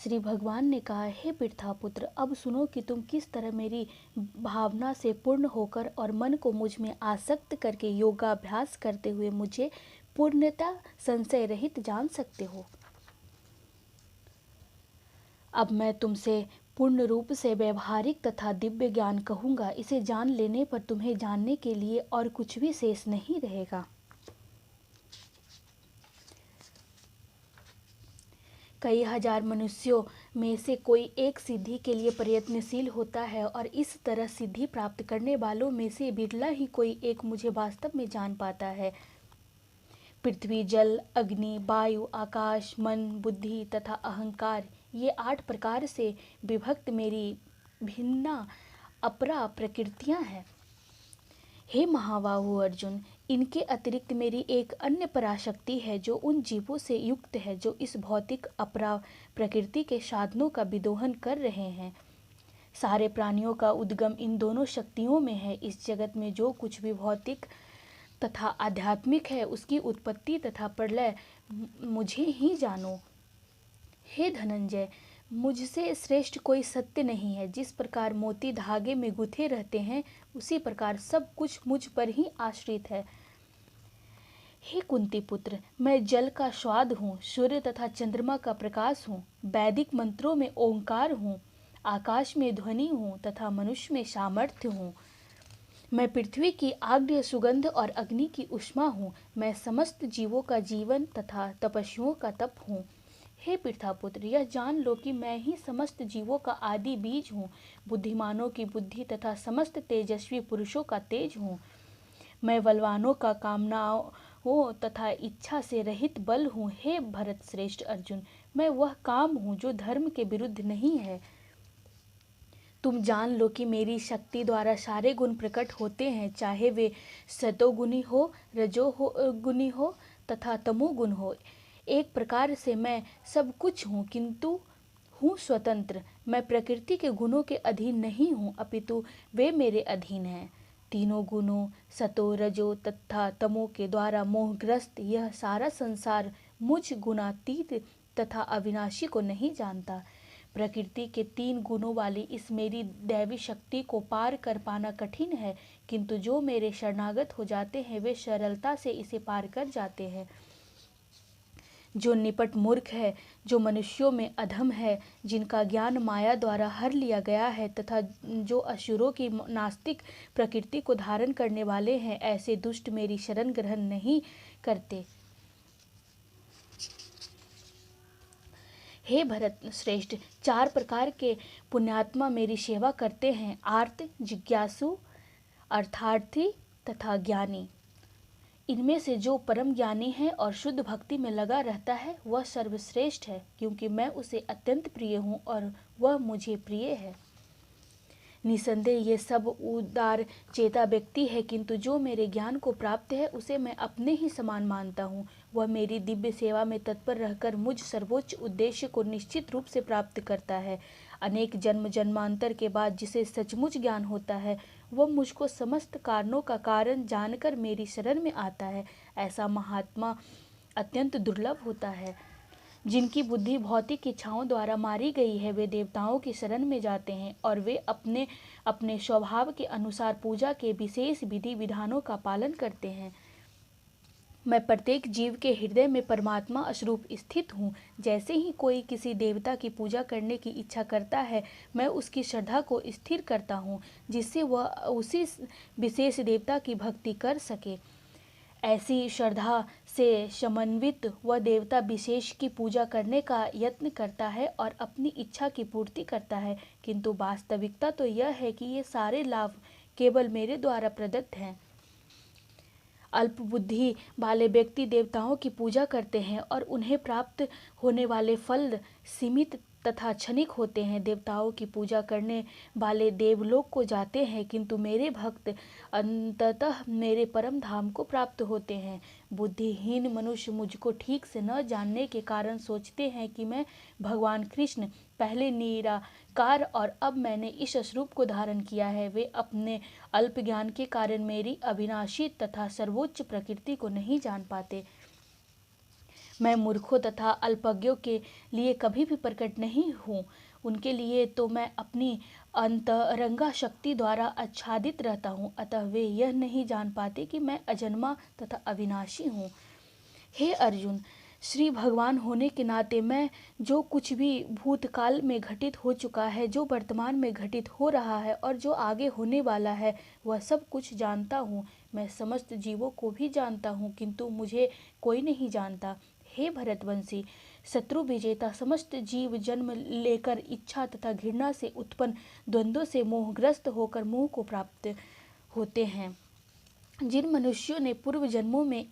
श्री भगवान ने कहा, हे पृथापुत्र, अब सुनो कि तुम किस तरह मेरी भावना से पूर्ण होकर और मन को मुझ में आसक्त करके योगाभ्यास करते हुए मुझे पूर्णतः संशय रहित जान सकते हो। अब मैं तुमसे पूर्ण रूप से व्यवहारिक तथा दिव्य ज्ञान कहूँगा। इसे जान लेने पर तुम्हें जानने के लिए और कुछ भी शेष नहीं रहेगा। कई हजार मनुष्यों में से कोई एक सिद्धि के लिए प्रयत्नशील होता है और इस तरह सिद्धि प्राप्त करने वालों में से बिरला ही कोई एक मुझे वास्तव में जान पाता है। पृथ्वी, जल, अग्नि, वायु, आकाश, मन, बुद्धि तथा अहंकार, ये 8 प्रकार से विभक्त मेरी भिन्ना अपरा प्रकृतियां हैं। हे महाबाहु अर्जुन, इनके अतिरिक्त मेरी एक अन्य पराशक्ति है जो उन जीवों से युक्त है जो इस भौतिक अपरा प्रकृति के साधनों का विदोहन कर रहे हैं। सारे प्राणियों का उद्गम इन दोनों शक्तियों में है। इस जगत में जो कुछ भी भौतिक तथा आध्यात्मिक है उसकी उत्पत्ति तथा प्रलय मुझे ही जानो। हे धनंजय, मुझसे श्रेष्ठ कोई सत्य नहीं है। जिस प्रकार मोती धागे में गुथे रहते हैं उसी प्रकार सब कुछ मुझ पर ही आश्रित है। हे कुंती पुत्र, मैं जल का स्वाद हूँ, सूर्य तथा चंद्रमा का प्रकाश हूँ, वैदिक मंत्रों में ओंकार हूँ, आकाश में ध्वनि हूँ तथा मनुष्य में सामर्थ्य हूँ। मैं पृथ्वी की आग्नेय सुगंध और अग्नि की उष्मा हूँ। मैं समस्त जीवों का जीवन तथा तपस्वियों का तप हूँ। हे पृथापुत्र, यह जान लो कि मैं ही समस्त जीवों का आदि बीज हूँ, बुद्धिमानों की बुद्धि तथा समस्त तेजस्वी पुरुषों का तेज हूँ। मैं बलवानों का कामनाओं तथा इच्छा से रहित बल हूँ। हे भरत श्रेष्ठ अर्जुन, मैं वह काम हूँ जो धर्म के विरुद्ध नहीं है। तुम जान लो कि मेरी शक्ति द्वारा सारे गुण प्रकट होते हैं, चाहे वे सतोगुणी हो, रजोगुणी हो तथा तमोगुण हो। एक प्रकार से मैं सब कुछ हूँ, किंतु हूँ स्वतंत्र। मैं प्रकृति के गुणों के अधीन नहीं हूँ, अपितु वे मेरे अधीन हैं। तीनों गुणों सतो, रजो तथा तमो के द्वारा मोहग्रस्त यह सारा संसार मुझ गुणातीत तथा अविनाशी को नहीं जानता। प्रकृति के 3 गुणों वाली इस मेरी दैवी शक्ति को पार कर पाना कठिन है, किंतु जो मेरे शरणागत हो जाते हैं वे सरलता से इसे पार कर जाते हैं। जो निपट मूर्ख है, जो मनुष्यों में अधम है, जिनका ज्ञान माया द्वारा हर लिया गया है तथा जो असुरों की नास्तिक प्रकृति को धारण करने वाले हैं, ऐसे दुष्ट मेरी शरण ग्रहण नहीं करते। हे भरत श्रेष्ठ, 4 प्रकार के पुण्यात्मा मेरी सेवा करते हैं, आर्त, जिज्ञासु, अर्थार्थी तथा ज्ञानी। इनमें से जो परम ज्ञानी है और शुद्ध भक्ति में लगा रहता है वह सर्वश्रेष्ठ है, क्योंकि मैं उसे अत्यंत प्रिय हूँ और वह मुझे प्रिय है। निसंदेह ये सब उदार चेता व्यक्ति है, किंतु जो मेरे ज्ञान को प्राप्त है उसे मैं अपने ही समान मानता हूँ। वह मेरी दिव्य सेवा में तत्पर रहकर मुझ सर्वोच्च उद्देश्य को निश्चित रूप से प्राप्त करता है। अनेक जन्म जन्मांतर के बाद जिसे सचमुच ज्ञान होता है वह मुझको समस्त कारणों का कारण जानकर मेरी शरण में आता है। ऐसा महात्मा अत्यंत दुर्लभ होता है। जिनकी बुद्धि भौतिक इच्छाओं द्वारा मारी गई है वे देवताओं की शरण में जाते हैं और वे अपने अपने स्वभाव के अनुसार पूजा के विशेष विधि विधानों का पालन करते हैं। मैं प्रत्येक जीव के हृदय में परमात्मा स्वरूप स्थित हूँ। जैसे ही कोई किसी देवता की पूजा करने की इच्छा करता है मैं उसकी श्रद्धा को स्थिर करता हूँ, जिससे वह उसी विशेष देवता की भक्ति कर सके। ऐसी श्रद्धा से समन्वित वह देवता विशेष की पूजा करने का यत्न करता है और अपनी इच्छा की पूर्ति करता है, किंतु वास्तविकता तो यह है कि ये सारे लाभ केवल मेरे द्वारा प्रदत्त हैं। अल्प बुद्धि वाले व्यक्ति देवताओं की पूजा करते हैं और उन्हें प्राप्त होने वाले फल सीमित तथा क्षणिक होते हैं। देवताओं की पूजा करने वाले देवलोक को जाते हैं, किंतु मेरे भक्त अंततः मेरे परम धाम को प्राप्त होते हैं। बुद्धिहीन मनुष्य मुझको ठीक से न जानने के कारण सोचते हैं कि मैं भगवान कृष्ण पहले निराकार और अब मैंने इस स्वरूप को धारण किया है। वे अपने अल्प ज्ञान के कारण मेरी अविनाशी तथा सर्वोच्च प्रकृति को नहीं जान पाते। मैं मूर्खों तथा अल्पज्ञों के लिए कभी भी प्रकट नहीं हूँ। उनके लिए तो मैं अपनी अंतरंगा शक्ति द्वारा आच्छादित रहता हूँ, अतः वे यह नहीं जान पाते कि मैं अजन्मा तथा अविनाशी हूँ। हे अर्जुन, श्री भगवान होने के नाते मैं जो कुछ भी भूतकाल में घटित हो चुका है, जो वर्तमान में घटित हो रहा है और जो आगे होने वाला है, वह सब कुछ जानता हूँ। मैं समस्त जीवों को भी जानता हूँ, किंतु मुझे कोई नहीं जानता। हे भरतवंशी, शत्रु विजेता समस्त जीव जन्म लेकर इच्छा तथा घृणा से उत्पन्न द्वंद्वों से मोहग्रस्त होकर मोह को प्राप्त होते हैं। जिन मनुष्यों ने पूर्व जन्मों में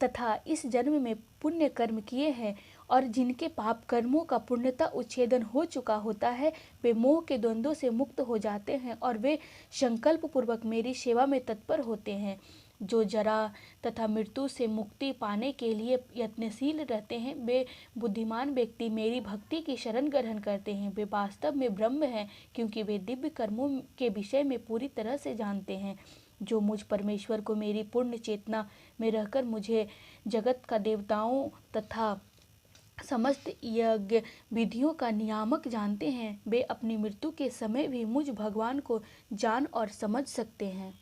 तथा इस जन्म में पुण्य कर्म किए हैं और जिनके पाप कर्मों का पूर्णतः उच्छेदन हो चुका होता है, वे मोह के द्वंद्वों से मुक्त हो जाते हैं और वे संकल्प पूर्वक मेरी सेवा में तत्पर होते हैं। जो जरा तथा मृत्यु से मुक्ति पाने के लिए यत्नशील रहते हैं, वे बुद्धिमान व्यक्ति मेरी भक्ति की शरण ग्रहण करते हैं। वे वास्तव में ब्रह्म हैं, क्योंकि वे दिव्य कर्मों के विषय में पूरी तरह से जानते हैं। जो मुझ परमेश्वर को मेरी पूर्ण चेतना में रहकर मुझे जगत का देवताओं तथा समस्त यज्ञ विधियों का नियामक जानते हैं, वे अपनी मृत्यु के समय भी मुझ भगवान को जान और समझ सकते हैं।